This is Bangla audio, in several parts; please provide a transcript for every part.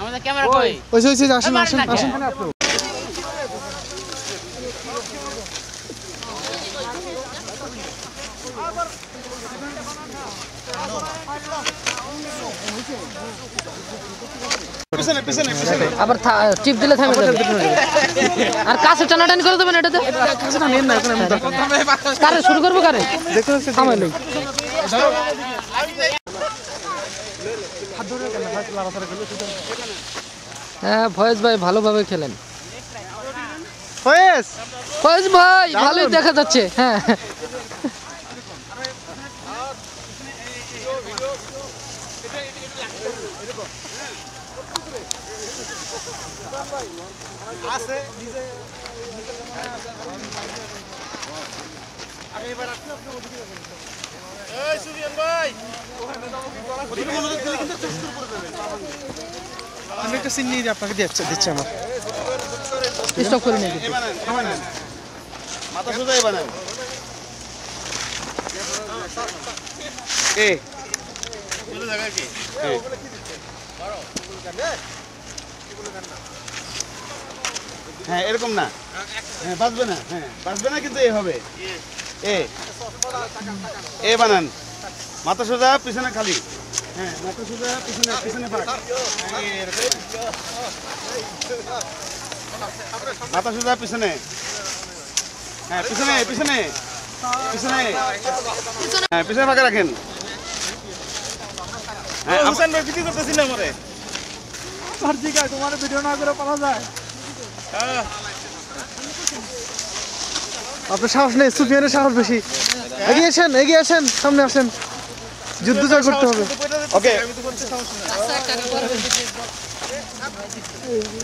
আমাদের ক্যামেরা কই? ওই আসেন আসেন আসেন। আবার টিপ দিলে থামে যাবে। আর কাছে টানাটানি করে দেবেন এটাতে। কাছেটা নেন না, এখানে দরকার। কারে শুরু করব কারে? দেখতে হচ্ছে থামাইলো। হ্যাঁ ফয়েজ ভাই ভালোভাবে খেলেন। ফয়েজ ভাই ভালোই দেখা যাচ্ছে। হ্যাঁ আমি একটা সিন নিয়ে আপনাকে দিচ্ছি আমার। স্টপ করে নিয়ে মাথা সোজাই বানান। হ্যাঁ এরকম না, হ্যাঁ বাঁচবে না, হ্যাঁ বাঁচবে না, কিন্তু এ হবে। এ বানান, মাথা সোজা পিছনে খালি। হ্যাঁ মাথা সোজা পিছনে পিছনে পাক। মাথা সোজা পিছনে, হ্যাঁ পিছনে পিছনে পিছনে, হ্যাঁ পিছনে ফাঁকা রাখেন। হ্যাঁ হুসেন ভাই ভিডিও করতেছি না মরে। তোমার ভিডিও না করে পালা যায়। আপনার সাহস নেই, সুফিয়ানের সাহস বেশি। এগিয়ে আসেন, সামনে আসেন, যুদ্ধ জয় করতে হবে। ওকে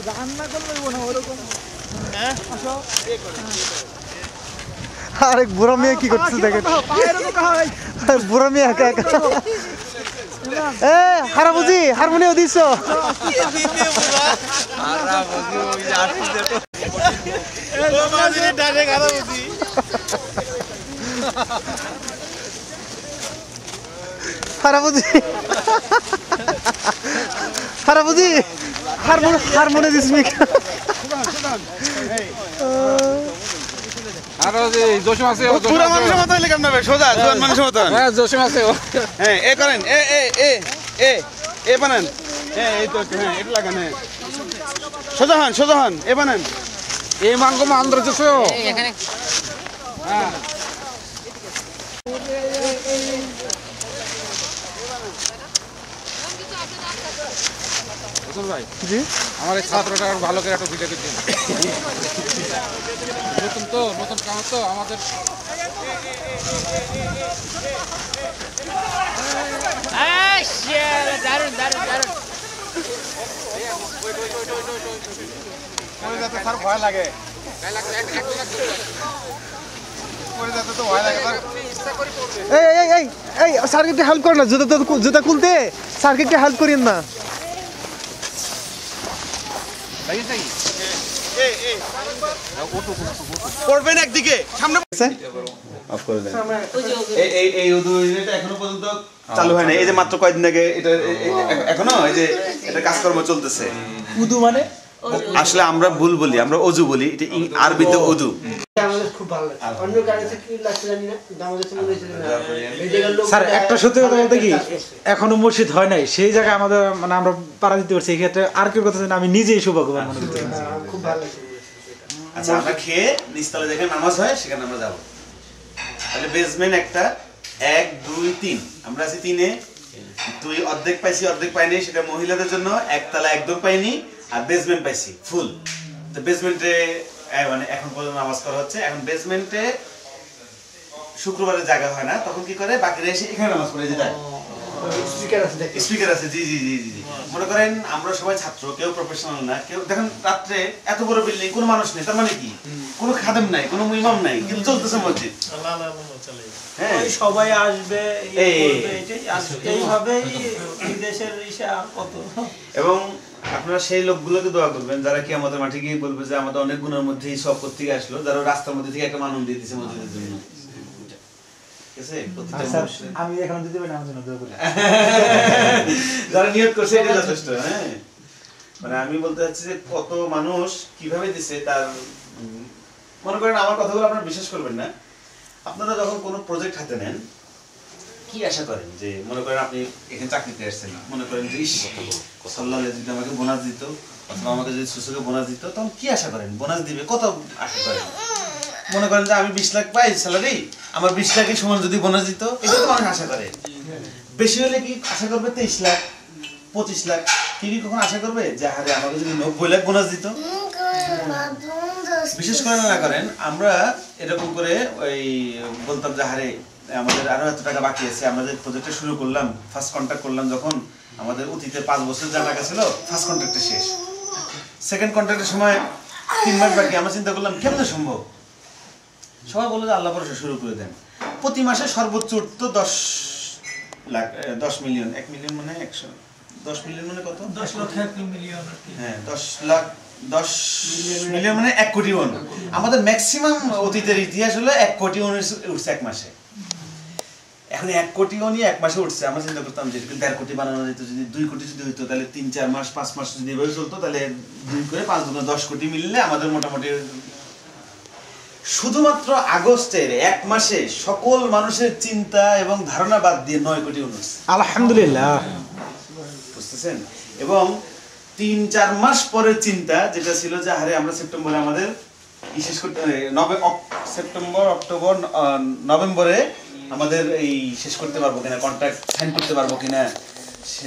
রান্না করলে না ওরকম। আরেক বুড়া মেয়ে কি করতেছে দেখেন, বুড়া মেয়ে একা একা। হারা বুঝি হারমোনিয়াম দিছ। Harmonium this me. জোশম আছে, পুরো মানুষের মতো হইলে কেমন হবে? সোজা জোয়ান মানুষের মতো। হ্যাঁ জোশম আছে। হ্যাঁ এ করেন, এ বানান। হ্যাঁ এই তো, হ্যাঁ এটা লাগান। হ্যাঁ সোজা হন, এ বানান। এই মাঙ্গো মান্দ্র জোশো এখানে। হ্যাঁ ভাই জি, আমার এই ছাত্রটা ভালো করে একটা ভিডিও করে দিন। নতুন কাম তো আমাদের। দারুন দারুন দারুন। স্যার ভয় লাগে, স্যারকে একটু হেল্প করেন না, জুতা খুলতে স্যারকে একটু হেল্প করেন না। পড়বেন একদিকে, সামনে অফ করে দেন। এই উদুটা এখনো পর্যন্ত চালু হয় না। এই যে মাত্র কয়েকদিন আগে এটা এখনো এই যে এটা কাজকর্ম চলতেছে। উদু মানে আসলে আমরা ভুল বলি, আমরা অজু বলি, এটা আরবিতে উদু। স্যার একটা সত্যি কথা বলতে কি, এখনো মসজিদ হয় নাই, সেই জায়গায় আমাদের মানে আমরা পাড়া দিতে পারছি। এই ক্ষেত্রে আর কেউ কথা আমি নিজেই সৌভাগ্যবান মনে করছি। খুব ভালো। আচ্ছা আমরা খেয়ে নিচতলা যেখানে নামাজ হয় সেখানে আমরা যাবো। তাহলে বেসমেন্ট একটা, 1 2 3, আমরা আছি 3-এ। 2 অর্ধেক পাইছি, অর্ধেক পাইনি, সেটা মহিলাদের জন্য। একতলা একদম পাইনি, আর বেসমেন্ট পাইছি ফুল। তো বেসমেন্টে মানে এখন পর্যন্ত নামাজ করা হচ্ছে। এখন বেসমেন্টে শুক্রবারে জায়গা হয় না, তখন কি করে বাকিরা এসে এখানে নামাজ পড়ে যায়। স্পিকার আছে, জি জি জি জি জি। মনে করেন আমরা সবাই ছাত্র, কেউ প্রফেশনাল না, কেউ দেখেন রাত্রে এত বড় বিল্ডিং, কোনো মানুষ নেই, তার মানে কি কোনো খাদেম নাই, কোনো ইমাম নাই, কিন্তু চলতেছে মসজিদ। হ্যাঁ সবাই আসবে এইভাবে বিদেশের ইশা কত। এবং আপনারা সেই লোকগুলোকে দোয়া করবেন যারা কি আমাদের মাঠে গিয়ে বলবে যে আমাদের অনেক গুণের মধ্যেই সব থেকে আসলো, যারা রাস্তার মধ্যে থেকে একটা মানব দিয়ে দিচ্ছে মসজিদের জন্য। আমি এখন দিতে পারি আমার জন্য দোয়া করি। যারা নিয়ত করছে এটা যথেষ্ট। হ্যাঁ মানে আমি বলতে চাচ্ছি যে কত মানুষ কিভাবে দিছে তার মনে করেন আমার কথাগুলো আপনারা বিশ্বাস করবেন না। আপনারা যখন কোনো প্রজেক্ট হাতে নেন কি আশা করেন? যে মনে করেন আপনি এখানে চাকরিতে আসছেন, মনে করেন যে সাল্লাহ যদি আমাকে বোনাস দিত অথবা আমাকে যদি সুসুকে বোনাস দিত, তখন কি আশা করেন? বোনাস দিবে কত আশা করেন? মনে করেন যে আমি 20 লাখ পাই স্যালারি, আমার 20 লাখের সমান যদি বোনাস দিত, এটা তো মানুষ আশা করে। বেশি হলে কি আশা করবে 23 লাখ 25 লাখ? কি কখন আশা করবে যে আরে আমাকে যদি 90 লাখ বোনাস দিত? বিশেষ করে না করেন আমরা এরকম করে ওই বলতাম যে হারে আমাদের আরো এত টাকা বাকি আছে, আমরা যে প্রজেক্টটা শুরু করলাম, ফার্স্ট কন্ট্রাক্ট করলাম যখন, আমাদের অতীতে 5 বছর যা টাকা ছিল ফার্স্ট কন্ট্রাক্টে শেষ, সেকেন্ড কন্ট্রাক্টের সময় 3 মাস বাকি। আমরা চিন্তা করলাম কেমনে সম্ভব? সবাই বললো যে আল্লাহ ভরসা, শুরু করে দেন। প্রতি মাসে সর্বোচ্চ উঠতো 10 লাখ 10 মিলিয়ন। 1 মিলিয়ন মানে 10 মিলিয়ন মানে কত? 10 লক্ষ 1 মিলিয়ন। হ্যাঁ 10 লাখ 10 মিলিয়ন মানে 1 কোটি ওন। আমাদের ম্যাক্সিমাম অতীতের ইতিহাস হলো 1 কোটি ওন উঠছে এক মাসে। এখন 1 কোটি ওনই এক মাসে উঠছে। আমরা চিন্তা করতাম যে 1.5 কোটি বানানো যেত, যদি 2 কোটি যদি হইতো তাহলে 3-4 মাস 5 মাস যদি এভাবে চলতো তাহলে 2 করে 5 গুণ 10 কোটি মিললে আমাদের মোটামুটি শুধুমাত্র আগস্টের 1 মাসে সকল মানুষের চিন্তা এবং ধারণা বাদ দিয়ে 9 কোটি ওন উঠছে। আলহামদুলিল্লাহ, বুঝতেছেন? এবং 3-4 মাস পরের চিন্তা যেটা ছিল যে আরে আমরা সেপ্টেম্বরে আমাদের শেষ করতে, সেপ্টেম্বর অক্টোবর নভেম্বরে আমাদের এই শেষ করতে পারবো কিনা, কন্ট্রাক্ট সাইন করতে পারবো কিনা,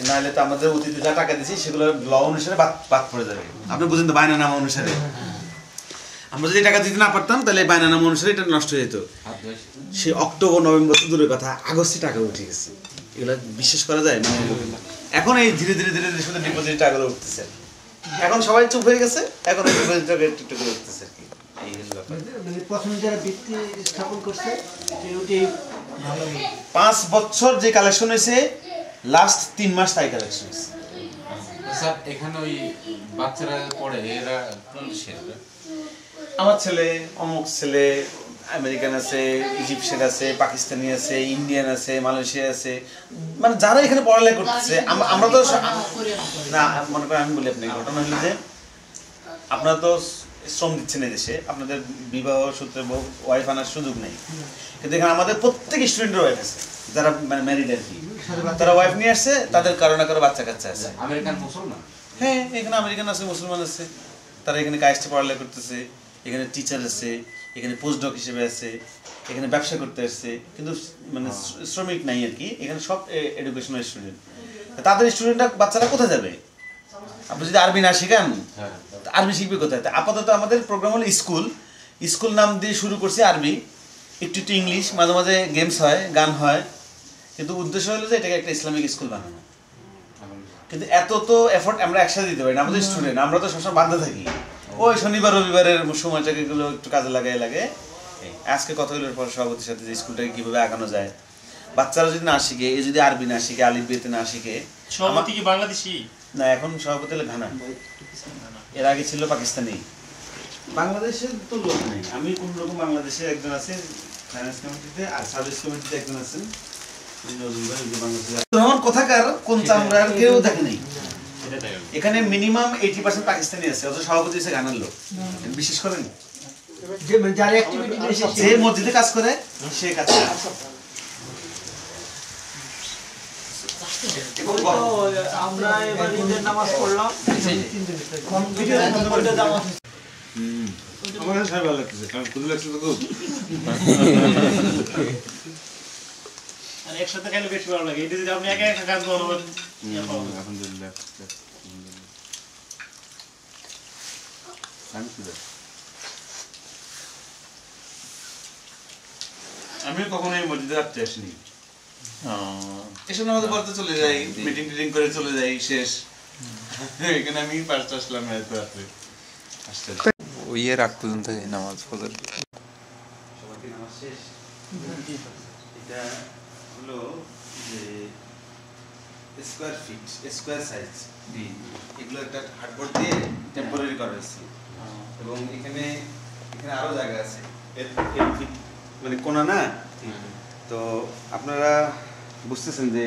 নাহলে তো আমাদের অতীতে যা টাকা দিয়েছি সেগুলো ল অনুসারে বাদ পড়ে যাবে। আপনি বুঝেন তো, বায়নানামা অনুসারে আমরা যদি টাকা দিতে না পারতাম তাহলে বায়নানামা অনুসারে এটা নষ্ট হয়ে যেত। সে অক্টোবর নভেম্বর তো দূরের কথা, আগস্টে টাকা উঠে গেছে। এগুলো বিশ্বাস করা যায়? মানে এখন এই ধীরে ধীরে ধীরে ধীরে শুধু ডিপোজিট টাকাগুলো উঠতেছে। এখন সবাই চুপ হয়ে গেছে, এখন এই ডিপোজিট টাকা একটু একটু করে উঠতেছে আর কি। এই হলো ব্যাপার। মানে প্রথমে যারা ভিত্তি স্থাপন করছে ওটাই ভালো। 5 বছর যে কালেকশন হয়েছে, লাস্ট 3 মাস তাই কালেকশন হয়েছে। স্যার এখানে ওই বাচ্চারা পড়ে, এরা কোন দেশের? আমার ছেলে, অমুক ছেলে, আমেরিকান আছে, ইজিপশিয়ান আছে, পাকিস্তানি আছে, ইন্ডিয়ান আছে, মালয়েশিয়া আছে, মানে যারা এখানে পড়ালেখা করতেছে। আমরা তো না, মনে করেন আমি বলি আপনাকে, ঘটনা হলো যে আপনারা তো শ্রম দিচ্ছেন এই দেশে, আপনাদের বিবাহ সূত্রে ওয়াইফ আনার সুযোগ নেই, কিন্তু এখানে আমাদের প্রত্যেক স্টুডেন্টের ওয়াইফ আছে, যারা মানে ম্যারিড আর কি, তারা ওয়াইফ নিয়ে আসছে, তাদের কারো না কারো বাচ্চা কাচ্চা আছে। আমেরিকান মুসলমান? হ্যাঁ, এখানে আমেরিকান আছে, মুসলমান আছে, তারা এখানে কাজটা পড়ালেখা করতেছে, এখানে টিচার আছে, এখানে পোস্টডক হিসেবে আছে, এখানে ব্যবসা করতে আসছে, কিন্তু মানে শ্রমিক নাই আর কি। এখানে সব এডুকেশনাল স্টুডেন্ট। তাদের স্টুডেন্টরা, বাচ্চারা কোথায় যাবে? আপনি যদি আরবি না শিখান, আরবি শিখবে কোথায়? আপাতত আমাদের প্রোগ্রাম হলো স্কুল নাম দিয়ে শুরু করছি আরবি, একটু একটু ইংলিশ, মাঝে মাঝে গেমস হয়, গান হয়, কিন্তু উদ্দেশ্য হলো যে এটাকে একটা ইসলামিক স্কুল বানানো। কিন্তু এত তো এফোর্ট আমরা একসাথে দিতে পারি না, আমাদের স্টুডেন্ট, আমরা তো সবসময় বাধ্য থাকি ওই শনিবার রবিবারের সময়টাকে এগুলো একটু কাজে লাগে। আজকে কথা হলো পর সভাপতির সাথে যে স্কুলটাকে কিভাবে আগানো যায়। বাচ্চারা যদি না শিখে, এই যদি আরবি না শিখে, আলিফ বেতে না শিখে। সভাপতি কি বাংলাদেশি? না, এখন সভাপতি হলো ঘানা, এর আগে ছিল পাকিস্তানি। বাংলাদেশের তো লোক নেই। আমি কোন রকম বাংলাদেশের একজন আছে ফাইন্যান্স কমিটিতে, আর সার্ভিস কমিটিতে একজন আছেন কোথাকার, কোন চামড়ার কেউ দেখে নেই। এখানে মিনিমাম 80% পাকিস্তানি আছে, অথচ সভাপতি হচ্ছে ঘানার লোক। বিশেষ করেন যারা অ্যাক্টিভিটি বেশি, যে মসজিদে কাজ করে সে কাজ করে। আমরা এবার ঈদের নামাজ পড়লাম। আমার কাছে ভালো লাগতেছে, কারণ খুব লাগছে তো খুব। আর একসাথে খাইলে বেশি ভালো লাগে। এটা যদি আপনি একা একা খান তখন আবার আলহামদুলিল্লাহ। আমি কখনো এই মসজিদে রাখতে আসিনি, এসে নামাজ পড়তে চলে যাই, মিটিং টিটিং করে চলে যাই, শেষ। এখানে আমি ফার্স্ট আসলাম রাতে আসতে। ওই আগ পর্যন্ত নামাজ ফজর সবাইকে নামাজ শেষ। এটা হলো যে স্কোয়ার ফিট, স্কোয়ার সাইজ, এগুলো একটা হার্ডবোর্ড দিয়ে টেম্পোরারি করা হয়েছে। এবং এখানে আরো জায়গা আছে, মানে কোনা না। তো আপনারা বুঝতেছেন যে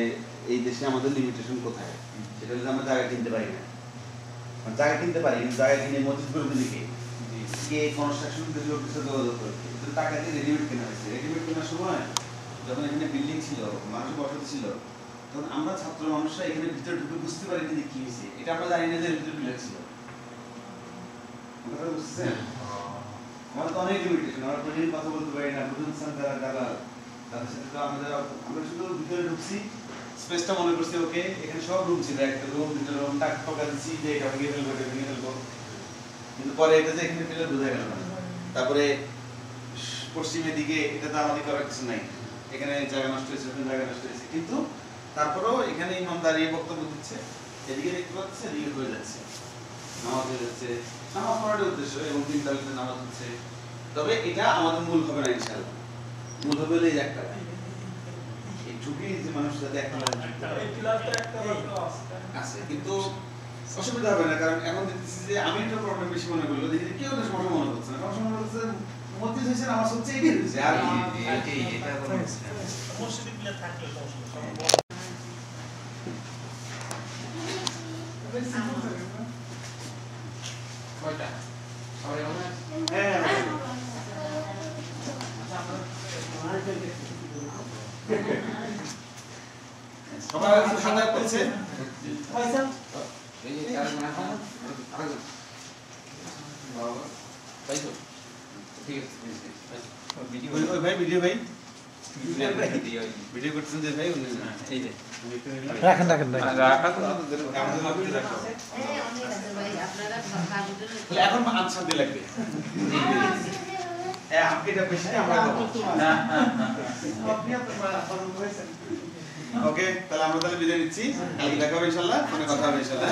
এই দেশে আমাদের লিমিটেশন কোথায়, সেটা হচ্ছে আমরা জায়গা কিনতে পারি না। জায়গা কিনতে পারি কিন্তু জায়গা কিনে মসজিদ করে দিলে কে কনস্ট্রাকশন কিছু কিছু যোগাযোগ করে কিন্তু টাকা দিয়ে রেডিমেড কেনা হয়েছে রেডিমেড কেনার সময় যখন এখানে বিল্ডিং ছিল মানুষ বসতি ছিল তখন আমরা ছাত্র মানুষরা এখানে ভিতরে ঢুকে বুঝতে পারিনি যে কি হয়েছে এটা আমরা জানি না যে ভিতরে বিল্ডিং ছিল কথা বুঝছেন আমার তো অনেক লিমিটেশন আমরা প্রতিদিন কথা বলতে পারি না প্রতিদিন যারা তাদের সাথে তো আমরা শুধু ভিতরে ঢুকছি স্পেসটা মনে করছি ওকে এখানে সব রুম ছিল একটা রুম দুটো রুম টাক ঠকা দিচ্ছি যে এটা ভেঙে ফেলবো এটা ভেঙে ফেলবো কিন্তু পরে এটা যে এখানে ফেলে বোঝা গেল না তারপরে পশ্চিমের দিকে এটা তো আমাদের করার কিছু নাই এখানে জায়গা নষ্ট হয়েছে ওখানে জায়গা নষ্ট হয়েছে কিন্তু তারপরেও এখানে ইমাম দাঁড়িয়ে বক্তব্য দিচ্ছে এদিকে দেখতে পাচ্ছে এদিকে হয়ে যাচ্ছে নামাজ হয়ে যাচ্ছে নামাজ পড়ার উদ্দেশ্য এবং তিন তারিখে নামাজ হচ্ছে তবে এটা আমাদের মূল হবে না ইনশাআল্লাহ মূল হবে এই একটা এই ঝুঁকি যে মানুষের সাথে একটা আছে কিন্তু অসুবিধা হবে না কারণ এখন দেখতেছি যে আমি একটা প্রবলেম বেশি মনে করলো দেখি কেউ না সমস্যা মনে করছে না সমস্যা মনে করছে মসজিদ হয়েছে নামাজ হচ্ছে এটাই হয়েছে আর মসজিদে গিয়ে থাকলে কয়টা সবাই মনে আছে? হ্যাঁ সবাই সাদা করছে এই যে আরেকজন আছে না? আরেকজন। বাবা, তাই তো? ঠিক আছে, ঠিক আছে, পাইছো। ওই ভাই ভিডিও ভাই ভিডিও করতেছেন যে ভাই উনি এই যে রাখেন রাখেন রাখেন রাখা তো আমাদের মাধ্যমে রাখো হ্যাঁ অনেক আছে ভাই আপনারা কাজের তাহলে এখন আনসার দিয়ে লাগবে হ্যাঁ আপনি এটা বেশি আমরা দেবো আপনি ওকে তাহলে আমরা তাহলে বিদায় নিচ্ছি কালকে দেখা হবে ইনশাআল্লাহ ফোনে কথা হবে ইনশাআল্লাহ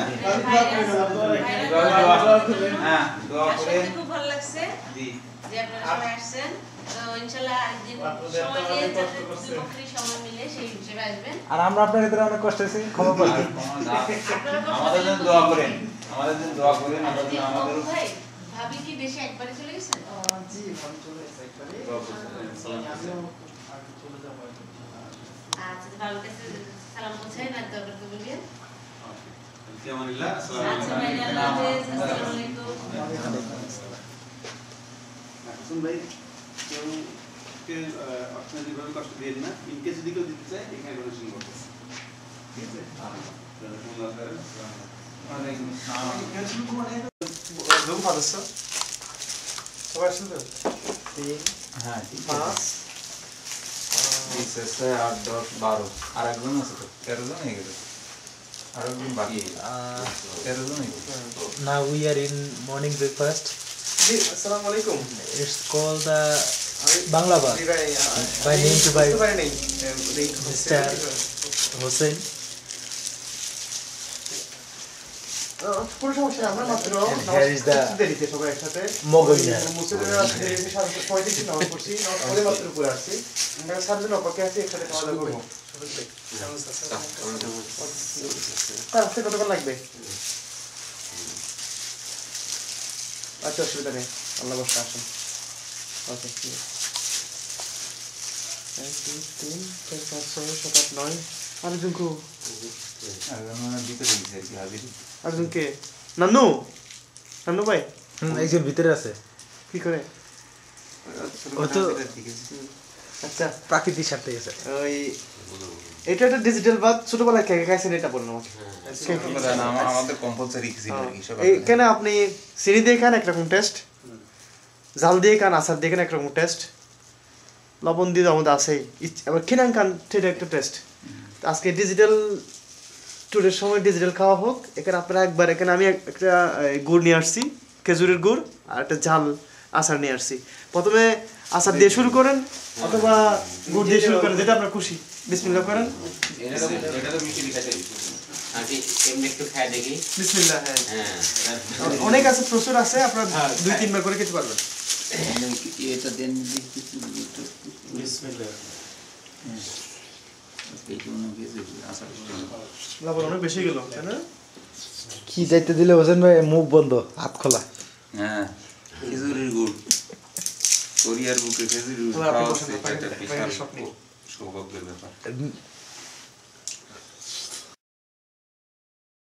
হ্যাঁ দোয়া করে খুব ভালো লাগছে জি যে আপনারা সবাই আসছেন তো ইনশাআল্লাহ আরেকদিন সময় নিয়ে যাতে দুপুরে সময় মিলে সেই হিসেবে আসবেন আর আমরা আপনার ভিতরে অনেক কষ্ট হয়েছি ক্ষমা করে দিন। আমাদের জন্য দোয়া করেন আমাদের জন্য দোয়া করেন আমাদের জন্য আমাদের ভাই ভাবি কি দেশে একবারে চলে গেছেন জি ভালো চলে এসেছে একবারে দোয়া করছেন সালাম আমিও আগে চলে যাবো আর কি। আচ্ছা ভালো কাছে সালাম পৌঁছায় না দরকার তো বলিয়ে ফিয়ামানিল্লাহ আসসালামু আচ্ছা ভাই আল্লাহ হাফেজ আসসালামু আলাইকুম শুন ভাই কেউ কে অর্থনৈতিকভাবে কষ্ট দিয়ে না ইনকে যদি কেউ দিতে চায় এখানে ডোনেশন করতেছে ঠিক আছে জাযাকুমুল্লাহ খাইরান রুম সদস্য সবাই শুনতে হ্যাঁ ঠিক 5 আছে 8 10 12 আর একজন আছে তো 13 জন হয়ে গেল আর একজন বাকি 13 জন হয়ে গেল Now we are in morning breakfast. জি আসসালামু আলাইকুম It's called the Bangla Bar by name to by Mr. Hossein. কোনো সমস্যা নেই, আমরা মাত্র Here is the দেরিতে সবাই একসাথে Mogoina. মুসলিমরা দেরিতে 6:30 নামাজ পড়ছি ওদের মাত্র উপরে আসছি আমরা সাতজন অপেক্ষা আছি একসাথে খাওয়া দাওয়া করবো তার আসতে কতক্ষণ লাগবে আচ্ছা অসুবিধা নেই আল্লাহ বসে আসুন ওকে ঠিক আছে 1 2 3 4 5 6 7 8 9 আরেকজন কো একজন ভিতরে গেছে কি হাজিরি আরেকজন কে নানু নানু ভাই একজন ভিতরে আছে কি করে ও তো আচ্ছা প্রাকৃতিক স্বার্থে গেছে ওই এটা একটা ডিজিটাল বাদ ছোটবেলায় কে কে খাইছেন এটা বলুন আমাকে আমাদের কম্পালসারি ছিল আর কি সব এখানে আপনি চিনি দিয়ে খান একরকম টেস্ট জাল দিয়ে খান আচার দিয়ে খান একরকম টেস্ট লবণ দিয়ে আমাদের আছেই আবার খিনাং খান সেটা একটা টেস্ট আজকে ডিজিটাল টুরের সময় ডিজিটাল খাওয়া হোক এখানে আপনারা একবার এখানে আমি একটা গুড় নিয়ে আসছি খেজুরের গুড় আর একটা ঝাল আচার নিয়ে আসছি প্রথমে আচার দিয়ে শুরু করেন অথবা গুড় দিয়ে শুরু করেন যেটা আপনার খুশি বিসমিল্লাহ করেন এটা তো মিষ্টি খাইতে আগে এমনি একটু খাই দেখি বিসমিল্লাহ হ্যাঁ হ্যাঁ অনেক আছে প্রচুর আছে আপনারা 2-3 বার করে খেতে পারবেন এটা দেন বিসমিল্লাহ লবণ অনেক বেশি গেল তাই না কি যাইতে দিলে হোসেন ভাই মুখ বন্ধ হাত খোলা হ্যাঁ খেজুরের গুড় কোরিয়ার বুকে খেজুরের গুড় আপনি খাওয়া বসেন, হচ্ছে, এটা একটা বাইরে বিশাল স্বপ্ন। সৌভাগ্যের ব্যাপার